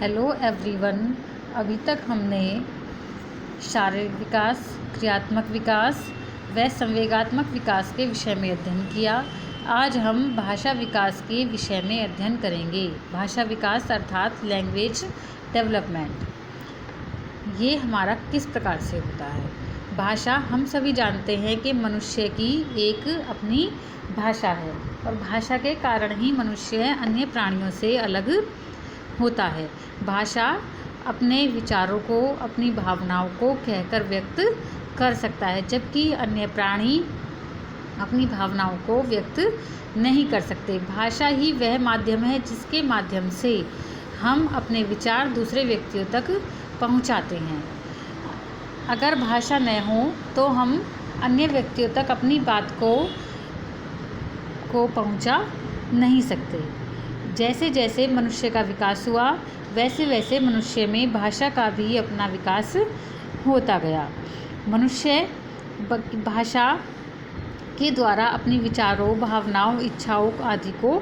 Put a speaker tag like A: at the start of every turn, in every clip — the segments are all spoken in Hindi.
A: Hello everyone. अभी तक हमने शारीरिक विकास, क्रियात्मक विकास व संवेगात्मक विकास के विषय में अध्ययन किया। आज हम भाषा विकास के विषय में अध्ययन करेंगे। भाषा विकास अर्थात लैंग्वेज डेवलपमेंट, ये हमारा किस प्रकार से होता है। भाषा हम सभी जानते हैं कि मनुष्य की एक अपनी भाषा है और भाषा के कारण ही मनुष्य अन्य प्राणियों से अलग होता है। भाषा अपने विचारों को, अपनी भावनाओं को कहकर व्यक्त कर सकता है, जबकि अन्य प्राणी अपनी भावनाओं को व्यक्त नहीं कर सकते। भाषा ही वह माध्यम है जिसके माध्यम से हम अपने विचार दूसरे व्यक्तियों तक पहुंचाते हैं। अगर भाषा न हो तो हम अन्य व्यक्तियों तक अपनी बात को पहुंचा नहीं सकते। जैसे जैसे मनुष्य का विकास हुआ वैसे वैसे मनुष्य में भाषा का भी अपना विकास होता गया। मनुष्य भाषा के द्वारा अपनी विचारों, भावनाओं, इच्छाओं आदि को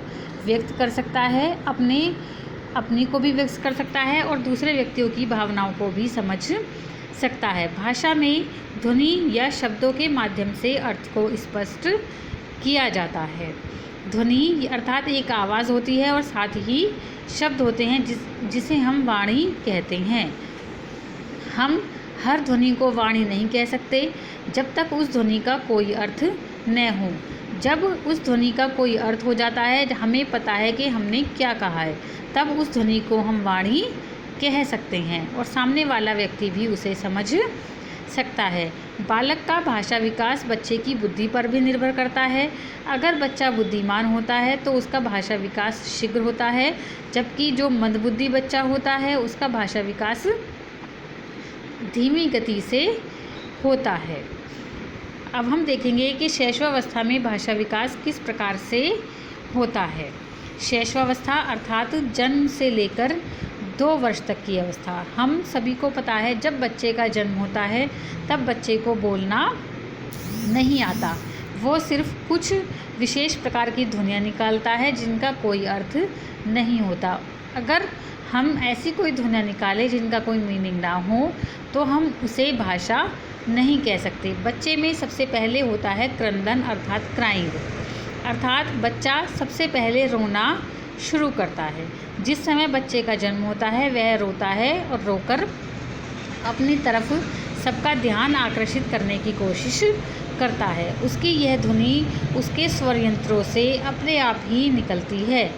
A: व्यक्त कर सकता है, अपनी को भी व्यक्त कर सकता है और दूसरे व्यक्तियों की भावनाओं को भी समझ सकता है। भाषा में ध्वनि या शब्दों के माध्यम से अर्थ को स्पष्ट किया जाता है। ध्वनि अर्थात एक आवाज़ होती है और साथ ही शब्द होते हैं जिसे हम वाणी कहते हैं। हम हर ध्वनि को वाणी नहीं कह सकते जब तक उस ध्वनि का कोई अर्थ न हो। जब उस ध्वनि का कोई अर्थ हो जाता है, हमें पता है कि हमने क्या कहा है, तब उस ध्वनि को हम वाणी कह सकते हैं और सामने वाला व्यक्ति भी उसे समझ सकता है। बालक का भाषा विकास बच्चे की बुद्धि पर भी निर्भर करता है। अगर बच्चा बुद्धिमान होता है तो उसका भाषा विकास शीघ्र होता है, जबकि जो मंदबुद्धि बच्चा होता है उसका भाषा विकास धीमी गति से होता है। अब हम देखेंगे कि शैशवावस्था में भाषा विकास किस प्रकार से होता है। शैशवावस्था अर्थात जन्म से लेकर 2 वर्ष तक की अवस्था। हम सभी को पता है जब बच्चे का जन्म होता है तब बच्चे को बोलना नहीं आता। वो सिर्फ कुछ विशेष प्रकार की ध्वनियाँ निकालता है जिनका कोई अर्थ नहीं होता। अगर हम ऐसी कोई ध्वनियाँ निकालें जिनका कोई मीनिंग ना हो तो हम उसे भाषा नहीं कह सकते। बच्चे में सबसे पहले होता है क्रंदन अर्थात क्राइंग, अर्थात बच्चा सबसे पहले रोना शुरू करता है। जिस समय बच्चे का जन्म होता है वह रोता है और रोकर अपनी तरफ सबका ध्यान आकर्षित करने की कोशिश करता है। उसकी यह ध्वनि उसके स्वर यंत्रों से अपने आप ही निकलती है।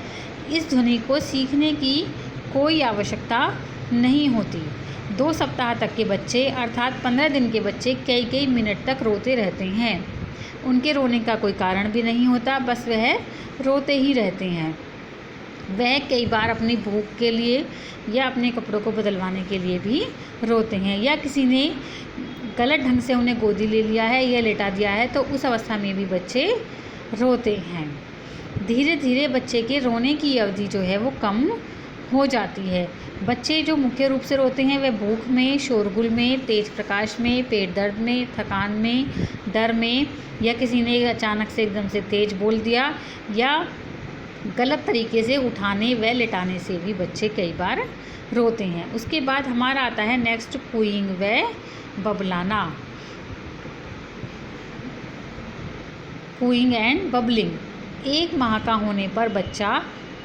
A: इस ध्वनि को सीखने की कोई आवश्यकता नहीं होती। 2 सप्ताह तक के बच्चे अर्थात 15 दिन के बच्चे कई मिनट तक रोते रहते हैं। उनके रोने का कोई कारण भी नहीं होता, बस वह रोते ही रहते हैं। वह कई बार अपनी भूख के लिए या अपने कपड़ों को बदलवाने के लिए भी रोते हैं, या किसी ने गलत ढंग से उन्हें गोदी ले लिया है या लेटा दिया है तो उस अवस्था में भी बच्चे रोते हैं। धीरे धीरे बच्चे के रोने की अवधि जो है वो कम हो जाती है। बच्चे जो मुख्य रूप से रोते हैं वह भूख में, शोरगुल में, तेज प्रकाश में, पेट दर्द में, थकान में, डर में, या किसी ने अचानक से एकदम से तेज बोल दिया, या गलत तरीके से उठाने व लेटाने से भी बच्चे कई बार रोते हैं। उसके बाद हमारा आता है नेक्स्ट कूइंग व बबलाना। Cooing and bubbling. 1 माह का होने पर बच्चा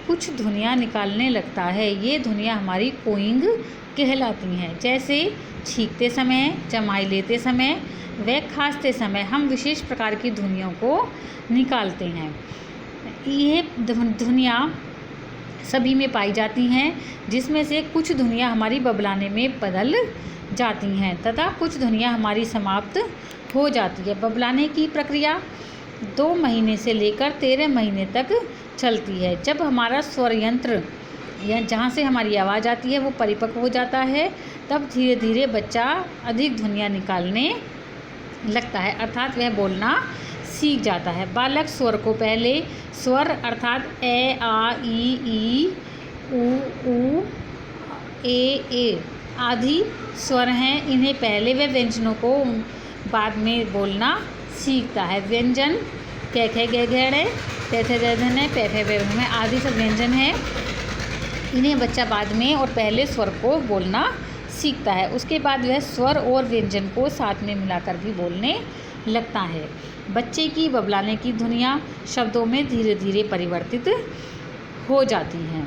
A: कुछ ध्वनियाँ निकालने लगता है। ये ध्वनियाँ हमारी कूइंग कहलाती हैं। जैसे छींकते समय, जमाई लेते समय व खांसते समय हम विशेष प्रकार की ध्वनियों को निकालते हैं। ये ध्वनियाँ सभी में पाई जाती हैं, जिसमें से कुछ ध्वनियाँ हमारी बबलाने में बदल जाती हैं तथा कुछ ध्वनियाँ हमारी समाप्त हो जाती है। बबलाने की प्रक्रिया 2 महीने से लेकर 13 महीने तक चलती है। जब हमारा स्वर यंत्र या जहाँ से हमारी आवाज़ आती है वो परिपक्व हो जाता है, तब धीरे धीरे बच्चा अधिक ध्वनियाँ निकालने लगता है, अर्थात वह बोलना सीख जाता है। बालक स्वर को पहले स्वर अर्थात ए, आ, ई, ऊ, ए आदि स्वर हैं, इन्हें पहले व व्यंजनों को बाद में बोलना सीखता है। व्यंजन क, ख, ग, घ, ड़, ट, ठ, द, ध, न, प, फ, ब, भ में आदि सब व्यंजन हैं। 1 से 3 वर्ष तक बच्चा स्वर को पहले स्वर अर्थात ए, आ, ई, ऊ, ए, आदि स्वर हैं, इन्हें पहले व व्यंजनों को बाद में बोलना सीखता है। व्यंजन इन्हें बच्चा बाद में और पहले स्वर को बोलना सीखता है। उसके बाद वह स्वर और व्यंजन को साथ में मिलाकर भी बोलने लगता है। बच्चे की बबलाने की ध्वनियाँ शब्दों में धीरे धीरे परिवर्तित हो जाती हैं।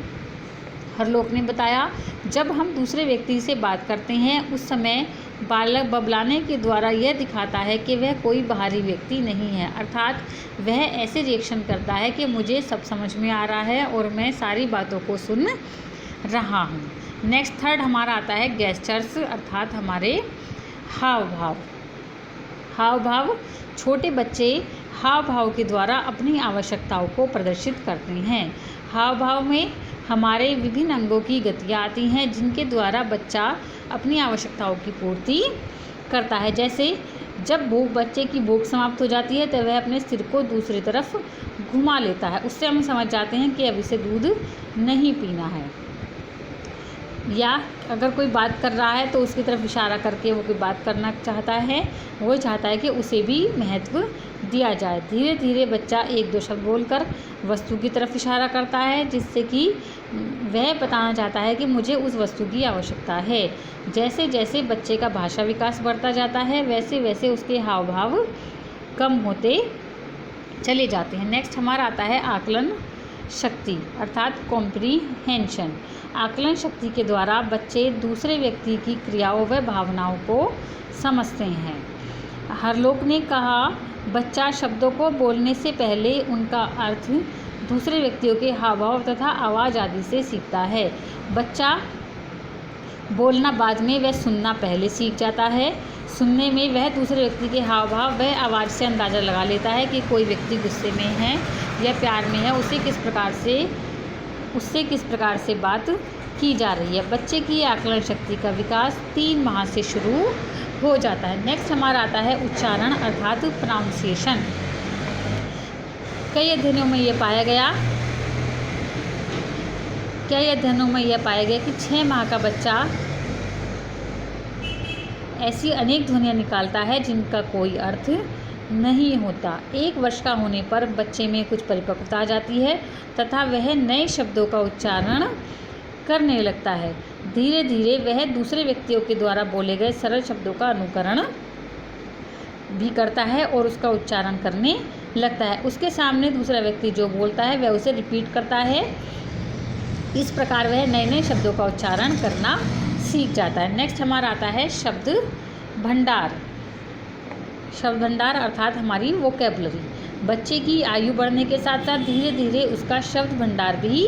A: हरलोक ने बताया, जब हम दूसरे व्यक्ति से बात करते हैं उस समय बालक बबलाने के द्वारा यह दिखाता है कि वह कोई बाहरी व्यक्ति नहीं है, अर्थात वह ऐसे रिएक्शन करता है कि मुझे सब समझ में आ रहा है और मैं सारी बातों को सुन रहा हूँ। नेक्स्ट थर्ड हमारा आता है गेस्चर्स, अर्थात हमारे हाव भाव। हाव भाव छोटे बच्चे हाव भाव के द्वारा अपनी आवश्यकताओं को प्रदर्शित करते हैं। हाव भाव में हमारे विभिन्न अंगों की गतियाँ आती हैं जिनके द्वारा बच्चा अपनी आवश्यकताओं की पूर्ति करता है। जैसे जब बच्चे की भूख समाप्त हो जाती है तो वह अपने सिर को दूसरी तरफ घुमा लेता है, उससे हम समझ जाते हैं कि अब इसे दूध नहीं पीना है। या अगर कोई बात कर रहा है तो उसकी तरफ इशारा करके वो कोई बात करना चाहता है, वो चाहता है कि उसे भी महत्व दिया जाए। धीरे धीरे बच्चा एक दो शब्द बोलकर वस्तु की तरफ इशारा करता है, जिससे कि वह बताना चाहता है कि मुझे उस वस्तु की आवश्यकता है। जैसे जैसे बच्चे का भाषा विकास बढ़ता जाता है वैसे वैसे उसके हाव भाव कम होते चले जाते हैं। नेक्स्ट हमारा आता है आकलन शक्ति, अर्थात कॉम्प्रीहेंशन। आकलन शक्ति के द्वारा बच्चे दूसरे व्यक्ति की क्रियाओं व भावनाओं को समझते हैं। हरलोक ने कहा, बच्चा शब्दों को बोलने से पहले उनका अर्थ दूसरे व्यक्तियों के हाव भाव तथा आवाज़ आदि से सीखता है। बच्चा बोलना बाद में, वह सुनना पहले सीख जाता है। सुनने में वह दूसरे व्यक्ति के हाव भाव व आवाज़ से अंदाज़ा लगा लेता है कि कोई व्यक्ति गुस्से में है या प्यार में है, उससे किस प्रकार से बात की जा रही है। बच्चे की आकलन शक्ति का विकास 3 माह से शुरू हो जाता है। नेक्स्ट हमारा आता है उच्चारण, अर्थात प्रोनाउंसिएशन। कई अध्ययनों में यह पाया गया कि 6 माह का बच्चा ऐसी अनेक ध्वनियाँ निकालता है जिनका कोई अर्थ नहीं होता। 1 वर्ष का होने पर बच्चे में कुछ परिपक्वता आ जाती है तथा वह नए शब्दों का उच्चारण करने लगता है। धीरे धीरे वह दूसरे व्यक्तियों के द्वारा बोले गए सरल शब्दों का अनुकरण भी करता है और उसका उच्चारण करने लगता है। उसके सामने दूसरा व्यक्ति जो बोलता है वह उसे रिपीट करता है। इस प्रकार वह नए नए शब्दों का उच्चारण करना सीख जाता है। नेक्स्ट हमारा आता है शब्द भंडार। शब्द भंडार अर्थात हमारी वोकैबुलरी। बच्चे की आयु बढ़ने के साथ साथ धीरे धीरे उसका शब्द भंडार भी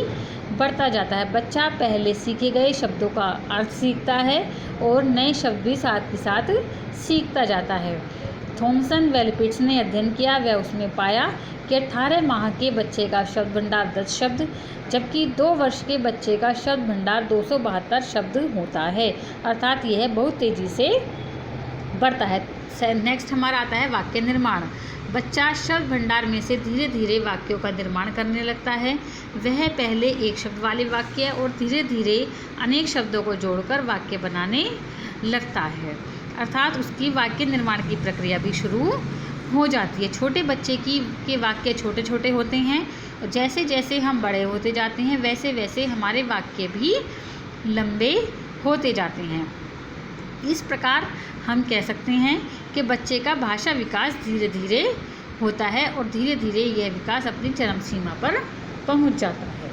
A: बढ़ता जाता है। बच्चा पहले सीखे गए शब्दों का अर्थ सीखता है और नए शब्द भी साथ के साथ सीखता जाता है। थॉमसन वेलपिट्स ने अध्ययन किया, वह उसमें पाया कि 18 माह के बच्चे का शब्द भंडार 10 शब्द, जबकि 2 वर्ष के बच्चे का शब्द भंडार 272 शब्द होता है, अर्थात यह बहुत तेज़ी से बढ़ता है। नेक्स्ट हमारा आता है वाक्य निर्माण। बच्चा शब्द भंडार में से धीरे धीरे वाक्यों का निर्माण करने लगता है। वह पहले एक शब्द वाले वाक्य और धीरे धीरे अनेक शब्दों को जोड़कर वाक्य बनाने लगता है, अर्थात उसकी वाक्य निर्माण की प्रक्रिया भी शुरू हो जाती है। छोटे बच्चे के वाक्य छोटे छोटे होते हैं और जैसे जैसे हम बड़े होते जाते हैं वैसे वैसे हमारे वाक्य भी लंबे होते जाते हैं। इस प्रकार हम कह सकते हैं कि बच्चे का भाषा विकास धीरे धीरे होता है और धीरे धीरे यह विकास अपनी चरम सीमा पर पहुंच जाता है।